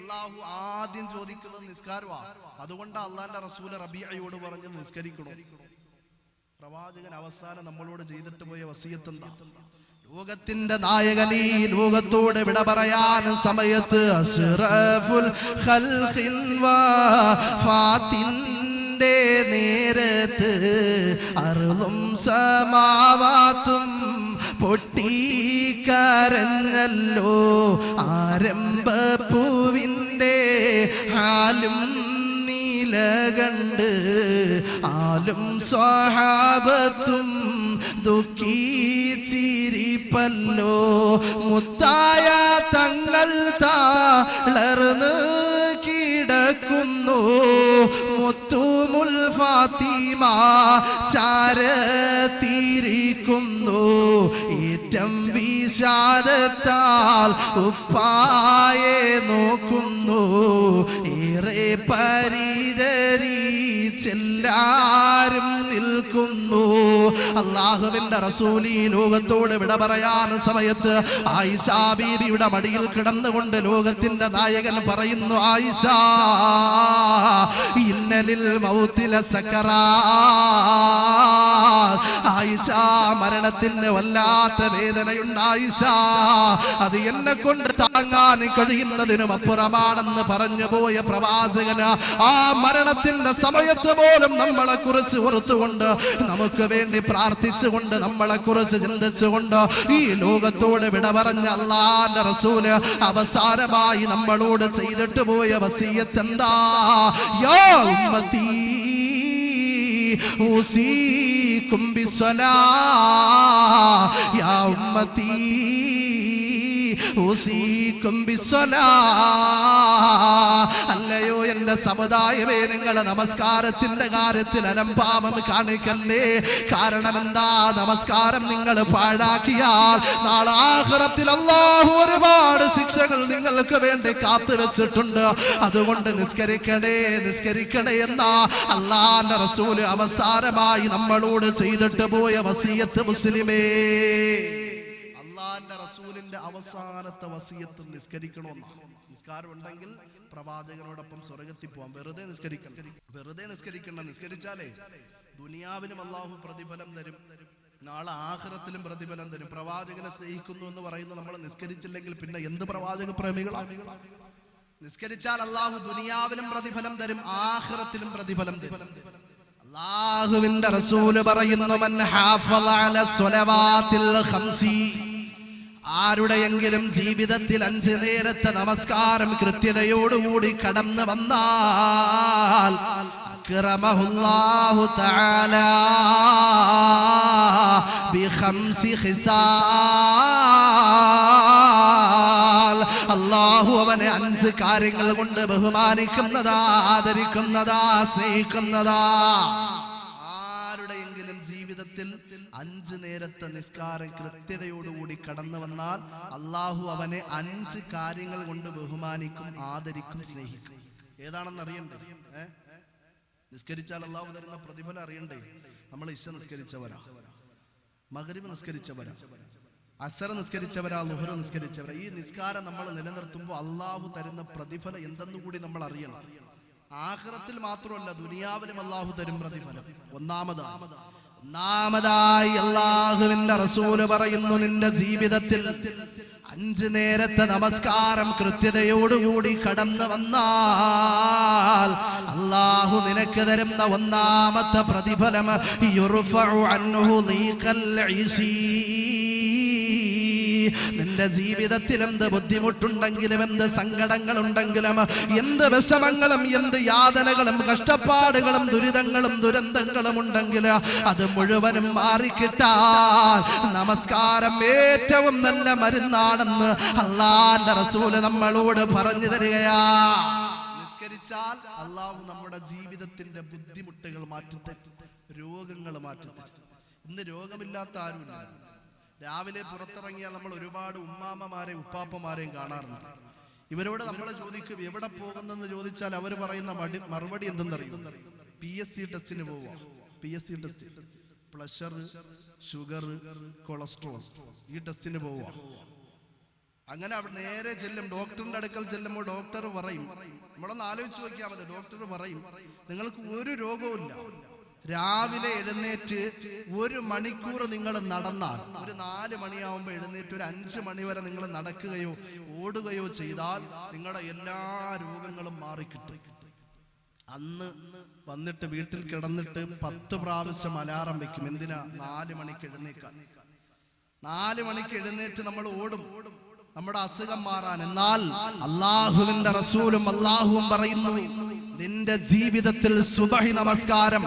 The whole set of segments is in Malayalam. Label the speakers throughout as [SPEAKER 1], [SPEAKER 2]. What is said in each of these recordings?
[SPEAKER 1] അള്ളാഹു ആദ്യം ചോദിക്കുന്നത് നിസ്കാരമാണ്. അതുകൊണ്ടാണ് അള്ളാന്റെ റസൂൽ റബീഅയോട് പറഞ്ഞ് നിസ്കരിക്കണം. പ്രവാചകൻ അവസാനം നമ്മളോട് ചെയ്തിട്ട് പോയ വസിയത്ത് എന്താ? ലോകത്തിന്റെ നായകൻ ഈ ലോകത്തോട് വിട പറയാൻ സമയത്ത് അസ്റഫുൽ ഖൽഖിൻ വഫാത്തിൻ്റെ നേരത്ത് അർളും സമാവാത്തും പൊട്ടിക്കരഞ്ഞല്ലോ. ആരംഭപ്പൂവിൻ്റെ ഹാലും കണ്ട് ആലും സ്വഹാബത്തും ദുഃഖിച്ചിരിപ്പല്ലോ. മുത്തായ തങ്ങൾ തളർന്ന് കിടക്കുന്നു. മുത്തുമുൽ ഫാത്തിമ ചാരത്തിരിക്കുന്നു. ഏറ്റം വിഷാദത്താൽ ഉപ്പായെ നോക്കുന്നു. ഏറെ പരിചരിച്ചെല്ലാരും നിൽക്കുന്നു. അല്ലാഹുവിന്റെ റസൂൽ ഈ ലോകത്തോട് വിട പറയാൻ സമയത്ത് ആയിഷ ബീവിയുടെ മടിയിൽ കിടന്നുകൊണ്ട് ലോകത്തിന്റെ നായകൻ പറയുന്നു, ആയിഷ ഇന്നലിൽ മൗതില സക്കറാത്ത്. ആയിഷ മരണത്തിന് വല്ലാത്ത വേദനയുണ്ട് ആയിഷ. അത് എന്നെ കൊണ്ട് താങ്ങാൻ കഴിയുന്നതിനും അപ്പുറമാണെന്ന് പറഞ്ഞു പോയ പ്രവാചകന് ആ മരണത്തിന്റെ സമയത്ത് പോലും നമ്മളെ കുറിച്ച് ഓർത്തുകൊണ്ട് നമുക്ക് വേണ്ടി പ്രാർത്ഥിച്ചുകൊണ്ട് നമ്മളെ കുറിച്ച് ചിന്തിച്ചുകൊണ്ട് ഈ ലോകത്തോട് വിട പറഞ്ഞ അല്ലാഹുവിന്റെ റസൂല് അവസാനമായി നമ്മളോട് ചെയ്തിട്ട് പോയ വസിയത്ത് എന്താ? യാ ഉമ്മത്തി ഊസീകും ബിസ്സലാ. യാ ഉമ്മത്തി ഊസീകും ബിസ്സലാ. അല്ലയോ എന്റെ സമുദായമേ, നിങ്ങൾ നമസ്കാരത്തിന്റെ കാര്യത്തിൽ അലംഭാവം കാണിക്കല്ലേ. കാരണം എന്താ? നമസ്കാരം നിങ്ങൾ പാഴാക്കിയാൽ നാളെ ആഖിറത്തിൽ അല്ലാഹു ഒരുപാട് ശിക്ഷകൾ നിങ്ങൾക്ക് വേണ്ടി കാത്തു വെച്ചിട്ടുണ്ട്. അതുകൊണ്ട് നിസ്കരിക്കണേ, നിസ്കരിക്കണേ എന്നാ അല്ലാഹുവിന്റെ റസൂല് അവസാനമായി നമ്മളോട് ചെയ്തിട്ട് പോയ വസിയത്ത്. മുസ്ലിമേ, അല്ലാഹുവിന്റെ റസൂലിന്റെ അവസാനത്തെ വസിയത്ത് നിസ്കരിക്കണമെന്നാണ്. നിസ്കാരം ഉണ്ടെങ്കിൽ പ്രവാചകനോടൊപ്പം സ്വർഗ്ഗത്തിൽ പോവാം. വെറുതെ നിസ്കരിക്കണം, വെറുതെ നിസ്കരിക്കണം. നിസ്കരിച്ചാലേ ദുനിയാവിനും അല്ലാഹു പ്രതിഫലം തരും, നാളെ ആഖിറത്തിലും പ്രതിഫലം തരും. പ്രവാചകനെ സ്നേഹിക്കുന്നു എന്ന് പറയുന്നത് നമ്മൾ നിസ്കരിച്ചില്ലെങ്കിൽ പിന്നെ എന്ത് പ്രവാചക പ്രേമികളാണ്? നിസ്കരിച്ചാൽ അല്ലാഹു ദുനിയാവിലും പ്രതിഫലം തരും, ആഖിറത്തിലും പ്രതിഫലം തരും. അല്ലാഹുവിന്റെ റസൂല് പറയുന്നു, മൻ ഹാഫള അല സ്വലവാത്തിൽ ഖംസി. ആരുടെയെങ്കിലും ജീവിതത്തിൽ 5 നേരത്തെ നമസ്കാരം കൃത്യതയോടുകൂടി കടന്നു വന്നാൽ അക്റമഹുല്ലാഹു തആല ബിഖംസി ഖിസാൽ. അല്ലാഹു അവനെ 5 കാര്യങ്ങൾ കൊണ്ട് ബഹുമാനിക്കുന്നതാ, ആദരിക്കുന്നതാ, സ്നേഹിക്കുന്നതാ. ആരുടെയെങ്കിലും ജീവിതത്തിൽ 5 നേരത്തെ നിസ്കാരം കൃത്യതയോടുകൂടി കടന്നു വന്നാൽ അല്ലാഹു അവനെ 5 കാര്യങ്ങൾ കൊണ്ട് ബഹുമാനിക്കും, ആദരിക്കും, സ്നേഹിക്കും. ഏതാണെന്ന് അറിയണ്ടേ? നിസ്കരിച്ചാൽ അല്ലാഹു തരുന്ന പ്രതിഫലം അറിയണ്ടേ? നമ്മൾ ഇശ നിസ്കരിച്ചവരാ, മഗ്രിബ് നിസ്കരിച്ചവരാ, അസർ നിസ്കരിച്ചവരാ, ളുഹർ നിസ്കരിച്ചവരാ. ഈ നിസ്കാരം നമ്മൾ നിലനിർത്തുമ്പോൾ അല്ലാഹു തരുന്ന പ്രതിഫലം എന്തെന്ന് കൂടി നമ്മൾ അറിയണം. ആഖിറത്തിൽ മാത്രമല്ല, ദുനിയാവിലും അല്ലാഹു തരും പ്രതിഫലം. ഒന്നാമതായി അല്ലാഹുവിന്റെ റസൂല് പറയുന്നു, നിന്റെ ജീവിതത്തിൽ 5 നേരത്തെ നമസ്കാരം കൃത്യതയോടുകൂടി കടന്നു വന്നാൽ അല്ലാഹു നിനക്ക് തരുന്ന ഒന്നാമത്തെ പ്രതിഫലം യുർഫഉ അൻഹു ദീഖൽ ഇസീ. നിന്റെ ജീവിതത്തിൽ എന്ത് ബുദ്ധിമുട്ടുണ്ടെങ്കിലും, എന്ത് സങ്കടങ്ങളുണ്ടെങ്കിലും, എന്ത് വിഷമങ്ങളും, എന്ത് യാതനകളും, കഷ്ടപ്പാടുകളും, ദുരിതങ്ങളും, ദുരന്തങ്ങളും ഉണ്ടെങ്കിൽ അത് മുഴുവനും മാറിക്കിട്ടാൻ നമസ്കാരം ഏറ്റവും നല്ല മരുന്നാണെന്ന് അല്ലാഹുവിന്റെ റസൂല് നമ്മളോട് പറഞ്ഞു തരികയാ. നിസ്കരിച്ചാൽ അല്ലാഹു നമ്മുടെ ജീവിതത്തിന്റെ ബുദ്ധിമുട്ടുകൾ മാറ്റിത്തരും, രോഗങ്ങൾ മാറ്റിത്തരും. ഇന്ന് രോഗമില്ലാത്ത ആരുമില്ല. രാവിലെ പുറത്തിറങ്ങിയാൽ നമ്മൾ ഒരുപാട് ഉമ്മാമ്മമാരെയും ഉപ്പാപ്പമാരെയും കാണാറുണ്ട്. ഇവരോട് നമ്മൾ ചോദിക്കും എവിടെ പോകുന്നെന്ന് ചോദിച്ചാൽ അവർ പറയുന്ന മറുപടി എന്തെന്നറിയും? PSC ടെസ്റ്റിന് പോവാ. PSC test, pressure, sugar, cholesterol, ഈ ടെസ്റ്റിന് പോവാ. അങ്ങനെ അവിടെ നേരെ ചെല്ലും. ഡോക്ടറിന്റെ അടുക്കൽ ചെല്ലുമ്പോൾ ഡോക്ടർ പറയും, നമ്മളൊന്ന് ആലോചിച്ച് നോക്കിയാൽ മതി, ഡോക്ടർ പറയും നിങ്ങൾക്ക് ഒരു രോഗവുമില്ല, രാവിലെ എഴുന്നേറ്റ് 1 മണിക്കൂർ നിങ്ങൾ നടന്നാൽ, ഒരു 4 മണിയാവുമ്പോൾ എഴുന്നേറ്റ് ഒരു 5 മണി വരെ നിങ്ങൾ നടക്കുകയോ ഓടുകയോ ചെയ്താൽ നിങ്ങളുടെ എല്ലാ രോഗങ്ങളും മാറിക്കിട്ടും. അന്ന് വന്നിട്ട് വീട്ടിൽ കിടന്നിട്ട് 10 പ്രാവശ്യം അലാറം വെക്കും. എന്തിനാ? 4 മണിക്ക് എഴുന്നേക്കാൻ. 4 മണിക്ക് എഴുന്നേറ്റ് നമ്മൾ ഓടും നമ്മുടെ അസുഖം മാറാൻ. എന്നാൽ അള്ളാഹുവിന്റെ റസൂലും അള്ളാഹുവും പറയുന്നു, നിന്റെ ജീവിതത്തിൽ സുബഹി നമസ്കാരം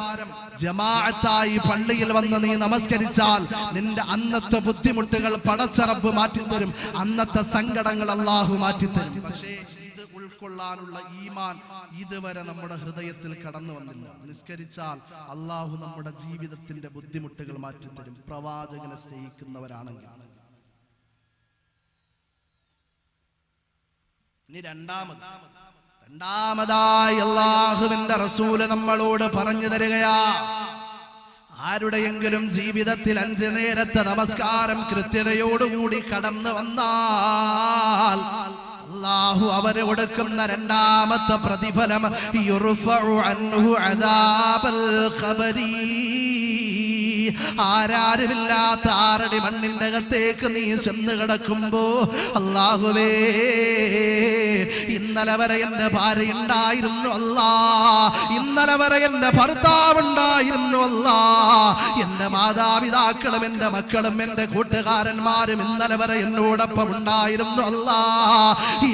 [SPEAKER 1] ജമാഅത്തായി പള്ളിയിൽ വന്ന് നീ നമസ്കരിച്ചാൽ നിന്റെ അന്നത്തെ ബുദ്ധിമുട്ടുകൾ പടച്ച റബ്ബ് മാറ്റിത്തരും, അന്നത്തെ സങ്കടങ്ങൾ അള്ളാഹു മാറ്റിത്തരും. പക്ഷേ ഇത് ഉൾക്കൊള്ളാനുള്ള ഈമാൻ ഇതുവരെ നമ്മുടെ ഹൃദയത്തിൽ കടന്നു വന്നില്ല. നിസ്കരിച്ചാൽ അള്ളാഹു നമ്മുടെ ജീവിതത്തിന്റെ ബുദ്ധിമുട്ടുകൾ മാറ്റിത്തരും, പ്രവാചകനെ സ്നേഹിക്കുന്നവരാണെങ്കിൽ. ഇനി രണ്ടാമതായി അല്ലാഹുവിന്റെ റസൂല് നമ്മളോട് പറഞ്ഞു തരികയാ, ആരുടെയെങ്കിലും ജീവിതത്തിൽ 5 നേരത്തെ നമസ്കാരം കൃത്യതയോടുകൂടി കടന്നു വന്നാൽ അല്ലാഹു അവരെ കൊടുക്കുന്ന രണ്ടാമത്തെ പ്രതിഫലം യുർഫഉ അൻഹു അദാബൽ ഖബരി. ആരാരുമില്ലാത്ത 6 അടി മണ്ണിന്റെ അകത്തേക്ക് നീ ചെന്ന് കിടക്കുമ്പോ, അല്ലാഹുവേ ഇന്നലെ വരെ എന്റെ ഭാര്യ ഉണ്ടായിരുന്നു അല്ലാ, ഇന്നലെ വരെ എന്റെ ഭർത്താവ് ഉണ്ടായിരുന്നു അല്ലാ, എന്റെ മാതാപിതാക്കളും എന്റെ മക്കളും എന്റെ കൂട്ടുകാരന്മാരും ഇന്നലെ വരെ എന്നോടൊപ്പം ഉണ്ടായിരുന്നു അല്ലാ.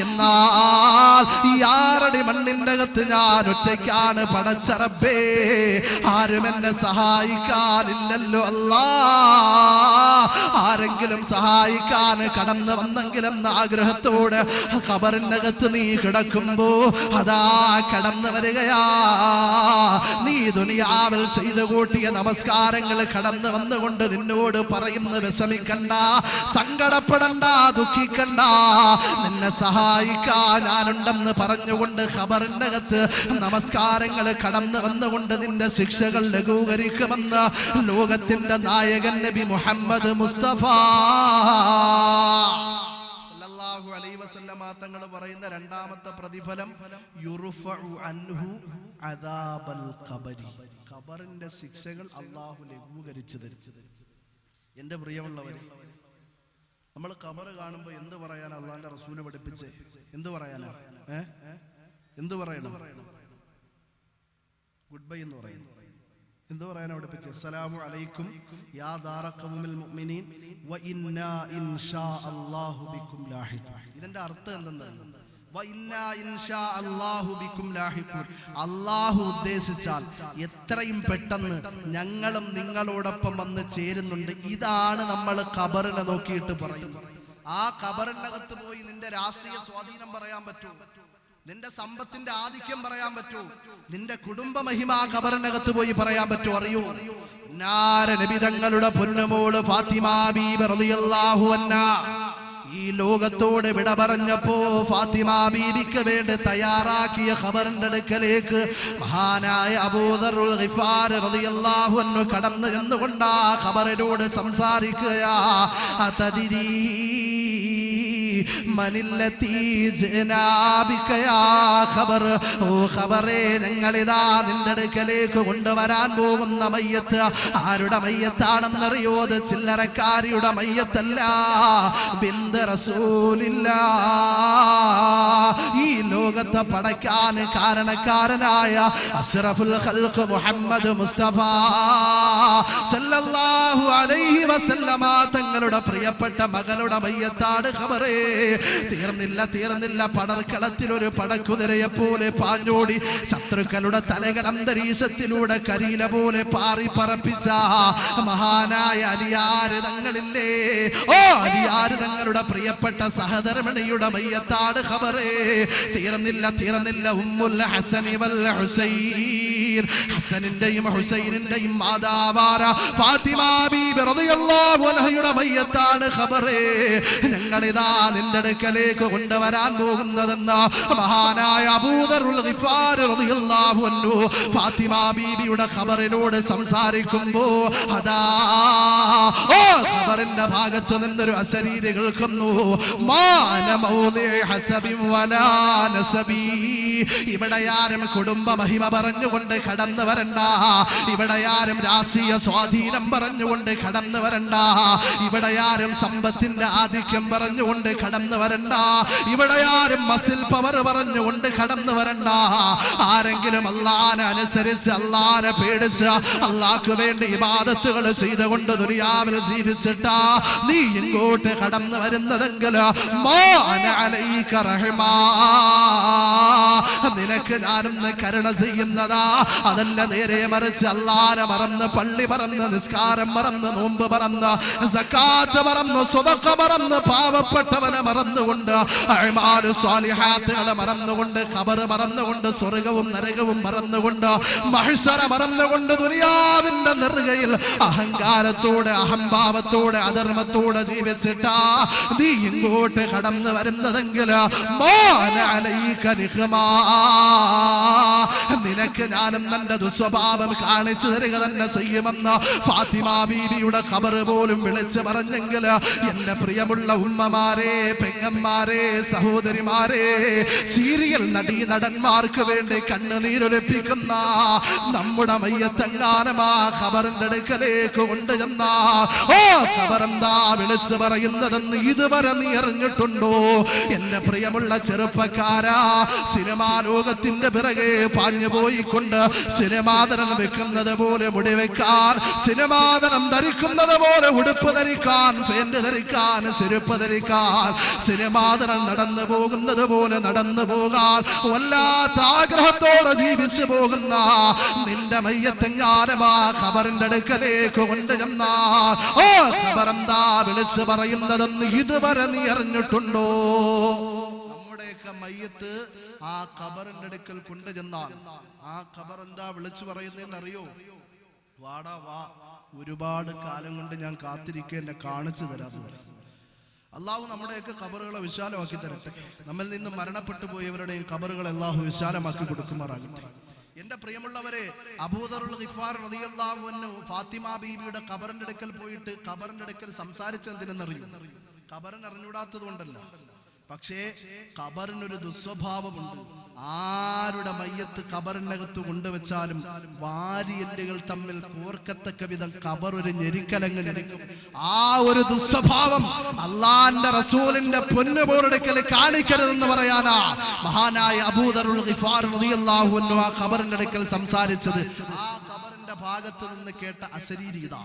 [SPEAKER 1] എന്നാൽ ഈ 6 അടി മണ്ണിന്റെ അകത്ത് ഞാൻ ഒറ്റയ്ക്കാണ് പടച്ച റബ്ബേ, ആരും എന്നെ സഹായിക്കാനില്ലല്ലോ അല്ലാ. ആരെങ്കിലും സഹായിക്കാൻ കടന്നു വന്നെങ്കിലെന്ന ആഗ്രഹത്തോട് ഖബറിന്റെ അകത്ത് നീ കിടക്കുമ്പോ അതാ കടന്നു വരികയാ. നീ ദുനിയാവിൽ ചെയ്തു കൂട്ടിയ നമസ്കാരങ്ങൾ കടന്നു വന്നുകൊണ്ട് നിന്നോട് പറയുന്നു, വിഷമിക്കണ്ട, സങ്കടപ്പെടണ്ട, ദുഃഖിക്കണ്ട, നിന്നെ സഹായിക്കാൻ ഞാനുണ്ടെന്ന് പറഞ്ഞുകൊണ്ട് ഖബറിന്റെ അകത്ത് നമസ്കാരങ്ങൾ കടന്നു വന്നുകൊണ്ട് നിന്റെ ശിക്ഷകൾ ലഘൂകരിക്കുമെന്ന് ലോകത്തിന്റെ നായകൻ നബി മുഹമ്മദ് മുസ്തഫ സല്ലല്ലാഹു അലൈഹി വസല്ലമ തങ്ങൾ പറയുന്ന രണ്ടാമത്തെ പ്രതിഫലം യുർഫഉ അൻഹു അദാബൽ ഖബരി. ഖബറിന്റെ ശിക്ഷകൾ അല്ലാഹു ലഘൂകരിച്ചു തരും. എന്റെ പ്രിയമുള്ളവരെ, നമ്മൾ ഖബർ കാണുമ്പോൾ എന്ത് പറയാൻ അള്ളാന്റെ റസൂല് പഠിപ്പിച്ച്? എന്ത് പറയാനാ? എന്ത് പറയണം? ഗുഡ് ബൈ എന്ന് പറയുന്നു. എന്ത് പറയാനാ പഠിപ്പിച്ച്? അസ്സലാമു അലൈക്കും യാ ദാറ ഖൗമിൽ മുഅ്മിനീൻ വ ഇന്നാ ഇൻഷാ അല്ലാഹു ബിക്കും ലാഹിഖൂൻ. ഇതിന്റെ അർത്ഥം എന്തെന്ന്? വ ഇന്നാ ഇൻഷാ അല്ലാഹു ബിക്കും ലാഹിഖൂൻ. അല്ലാഹു ഉദ്ദേശിച്ചാൽ എത്രയും പെട്ടെന്ന് ഞങ്ങളും നിങ്ങളോടൊപ്പം വന്ന് ചേരുന്നുണ്ട്. ഇതാണ് നമ്മൾ ഖബറിനെ നോക്കിയിട്ട് പറയുന്നത്. ആ ഖബറിനകത്ത് പോയി നിന്റെ രാഷ്ട്രീയ സ്വാധീനം പറയാൻ പറ്റൂ, നിന്റെ സമ്പത്തിന്റെ ആധിക്യം പറയാൻ പറ്റൂ, നിന്റെ കുടുംബ മഹിമ ഖബറിനകത്ത് പോയി പറയാൻ പറ്റൂ? അറിയൂ, നബി തങ്ങളുടെ പൊന്നുമോള് ഫാത്തിമ ബീബി റളിയല്ലാഹു അൻഹാ ഈ ലോകത്തോട് വിട പറഞ്ഞപ്പോ ഫാത്തിമ ബീബിക്ക് വേണ്ടി തയ്യാറാക്കിയ ഖബറിന്റെ അടുക്കലേക്ക് മഹാനായ അബൂദറുൽ ഗിഫാർ റളിയല്ലാഹു അൻഹു കടന്നു ചെന്നുകൊണ്ട് ആ ഖബറിനോട് സംസാരിക്കുകയാ. അതദിരി മനില്ലത്തി ജനാബിക യാ ഖബർ. ഓ ഖബറേ, ഞങ്ങളിതാ നിന്റെ അടുക്കലേക്ക് കൊണ്ടുവരാൻ പോകുന്ന മയ്യത്ത് ആരുടെ മയ്യത്താണെന്നറിയോ? അത് ചില്ലറക്കാരിയുടെ മയ്യത്തല്ല, ബിന്ത് റസൂലില്ലാ. ഈ ലോകത്തെ പടയ്ക്കാൻ കാരണക്കാരനായ അസ്റഫുൽ ഖൽഖ് മുഹമ്മദ് മുസ്തഫ സല്ലല്ലാഹു അലൈഹി വസല്ലമ തങ്ങളുടെ പ്രിയപ്പെട്ട മകളുടെ മയ്യത്താണ് ഖബറേ. തീർന്നില്ല, പടർക്കളത്തിൽ ഒരു പടക്കുതിരയെ പോലെ പാഞ്ഞോടി ശത്രുക്കളുടെ തലകൾ അന്തരീക്ഷത്തിലൂടെ കരിയില പോലെ പാറി പറപ്പിച്ച മഹാനായ അലിയാർ തങ്ങളില്ലേ? ഓ അലിയാർ തങ്ങളുടെ പ്രിയപ്പെട്ട സഹധർമ്മിണിയുടെ മയ്യത്താണ് ഖബറേ. തീർന്നില്ല, ഉമ്മുൽ ഹസനി വൽ ഹുസൈൻ, ഹസനിന്റെയും ഹുസൈനിന്റെയും മാതാവാര ഫാത്തിമ ബീബി റളിയല്ലാഹു അൻഹയുടെ മയ്യത്താണ് ഖബറേ. ഞങ്ങളിതാ നിന്റെ അടുക്കലേക്ക് കൊണ്ടുവരാൻ പോകുന്നതെന്ന് മഹാനായ അബൂദറുൽ ഗിഫാർ റളിയല്ലാഹു അൻഹു ഫാത്തിമ ബീബിയുടെ ഖബറിനോട് സംസാരിക്കുമ്പോ അതാ ഓ ഖബർ ഖബറിന്റെ ഭാഗത്ത് നിന്നൊരു അശരീരി കേൾക്കുന്നു, മാന മൗദിഇ ഹസബിൻ വലാ നസബി. ഇവിടെ ആരും കുടുംബ മഹിമ പറഞ്ഞുകൊണ്ട് കടന്നു വരണ്ട, ഇവിടെ ആരും രാഷ്ട്രീയ സ്വാധീനം പറഞ്ഞുകൊണ്ട് കടന്നു വരണ്ട, ഇവിടെ ആരും സമ്പത്തിന്റെ ആധിക്യം പറഞ്ഞുകൊണ്ട് കടന്നു വരണ്ട, ഇവിടെ ആരും മസിൽ പവർ പറഞ്ഞുകൊണ്ട് കടന്നു വരണ്ട. ആരെങ്കിലും അല്ലാഹനെ അനുസരിച്ച് അല്ലാഹനെ പേടിച്ച് അല്ലാഹ്ക്ക് വേണ്ടി ഇബാദത്തുകൾ ചെയ്തുകൊണ്ട് ദുനിയാവിൽ ജീവിച്ചിട്ടാ നീ ഇങ്ങോട്ട് കടന്നു വരുന്നതെങ്കിൽ മാന അലൈക റഹ്മാ, നിനക്ക് ഞാനൊന്ന് കരുണ ചെയ്യുന്നതാ. അതല്ല, നേരെ മറിച്ച് അല്ലാഹനെ മറന്ന്, പള്ളി മറന്ന്, നിസ്കാരം മറന്ന്, നോമ്പ് മറന്ന്, സക്കാത്ത് മറന്ന്, സ്വതഖ മറന്ന്, പാവപ്പെട്ടവനെ മറന്നുകൊണ്ട്, അഅ്മാലു സ്വാലിഹാത്തുകളെ മറന്നുകൊണ്ട്, ഖബർ മറന്നുകൊണ്ട്, സ്വർഗ്ഗവും നരകവും മറന്നുകൊണ്ട്, മഹ്ശറ മറന്നുകൊണ്ട്, ദുനിയാവിന്റെ നെറുകയിൽ അഹങ്കാരത്തോടെ, അഹംഭാവത്തോടെ, അധർമ്മത്തോടെ ജീവിച്ചിട്ടാ നീ ഇങ്ങോട്ട് കടന്നു വരുന്നതെങ്കിൽ മാന അലൈക നിഖ്മാ, നിനക്ക് ഞാനും നിന്റെ ദുസ്വഭാവം കാണിച്ചു തരിക തന്നെ ചെയ്യുമെന്ന് ഫാത്തിമ ബീവിയുടെ ഖബർ പോലും വിളിച്ചു പറഞ്ഞെങ്കിൽ എന്റെ പ്രിയമുള്ള ഉമ്മമാരെ, പെങ്ങന്മാരെ, സഹോദരിമാരെ, സീരിയൽ നടീ നടന്മാർക്ക് വേണ്ടി കണ്ണുനീരൊലിപ്പിക്കുന്ന നമ്മുടെ മയ്യത്തെങ്ങാനും ആ ഖബറിന്റെ അടുക്കലേക്ക് കൊണ്ടുചെന്ന ഓ ഖബറെന്താ വിളിച്ചു പറയുന്നതെന്ന് ഇതുവരെ നീ അറിഞ്ഞിട്ടുണ്ടോ? എന്റെ പ്രിയമുള്ള ചെറുപ്പക്കാരാ, സിനിമാ ലോകത്തിന്റെ പിറകെ പാഞ്ഞു പോയിക്കൊണ്ട് സിനിമാതരം വെക്കുന്നത് പോലെ മുടി വെക്കാൻ, സിനിമാതരം ധരിക്കുന്നത് പോലെ ഉടുപ്പ് ധരിക്കാൻ, ഫാന്റ് ധരിക്കാൻ, ചെരുപ്പ് ധരിക്കാൻ, സിനിമാതരം നടന്നു പോകുന്നത് പോലെ നടന്നു പോകാൻ വല്ലാത്ത ആഗ്രഹത്തോടെ ജീവിച്ചു പോകുന്ന നിന്റെ മയ്യത്തെങ്ങാനും ആ ഖബറിന്റെ അടുക്കലേക്ക് കൊണ്ടുചെന്നാൽ ഓ ഖബറെന്താ വിളിച്ചു പറയുന്നതെന്ന് ഇതുവരെ നീ അറിഞ്ഞിട്ടുണ്ടോ? നമ്മുടെയൊക്കെ മയ്യത്ത് ആ ഖബറിന്റെ അടുക്കൽ കൊണ്ടുചെന്നാൽ ആ ഖബർ എന്താ വിളിച്ചു പറയുന്നതെന്ന് അറിയോ? വാടാ വാ, ഒരുപാട് കാലം കൊണ്ട് ഞാൻ കാത്തിരിക്കുക, എന്നെ കാണിച്ചു തരാമെന്ന് പറയും. അള്ളാഹു നമ്മുടെയൊക്കെ ഖബറുകളെ വിശാലമാക്കി തരട്ടെ. നമ്മിൽ നിന്ന് മരണപ്പെട്ടു പോയവരുടെയും ഖബറുകൾ അള്ളാഹു വിശാലമാക്കി കൊടുക്കുമാറാകട്ടെ. എന്റെ പ്രിയമുള്ളവരെ, അബൂദറുൽ ഗിഫാർ റളിയല്ലാഹു അൻഹു ഫാത്തിമ ബീവിയുടെ ഖബറിന്റെ അടുക്കൽ പോയിട്ട് ഖബറിന്റെ അടുക്കൽ സംസാരിച്ചെന്തിനെന്നറിയും? ഖബറിന് അറിഞ്ഞൂടാത്തത് കൊണ്ടല്ല, പക്ഷേ ഖബറിനൊരു ദുസ്വഭാവമുണ്ട്. ആരുടെ മയ്യത്ത് ഖബറിനകത്ത് കൊണ്ടുവച്ചാലും വാരിയെല്ലുകൾ തമ്മിൽ കോർക്കത്തക്ക വിധം ഖബർ ഒരു ഞെരിക്കലങ്ങ് ഞെരിക്കും. ആ ഒരു ദുസ്വഭാവം അള്ളാന്റെ റസൂലിന്റെ പൊന്നുപോരടുക്കൽ കാണിക്കരുതെന്ന് പറയാനാ മഹാനായ അബൂദറുൽ ഗിഫാർ റളിയല്ലാഹു അൻഹു ആ ഖബറിന്റെ അടുക്കൽ സംസാരിച്ചത്. ആ ഖബറിന്റെ ഭാഗത്ത് നിന്ന് കേട്ട അശരീരിത.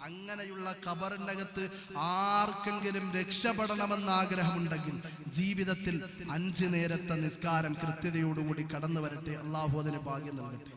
[SPEAKER 1] അങ്ങനെയുള്ള ഖബറിനകത്ത് ആർക്കെങ്കിലും രക്ഷപ്പെടണമെന്ന് ആഗ്രഹമുണ്ടെങ്കിൽ ജീവിതത്തിൽ 5 നേരത്തെ നിസ്കാരം കൃത്യതയോടുകൂടി കടന്നു വരട്ടെ. അള്ളാഹു അതിന് ഭാഗ്യം നൽകട്ടെ.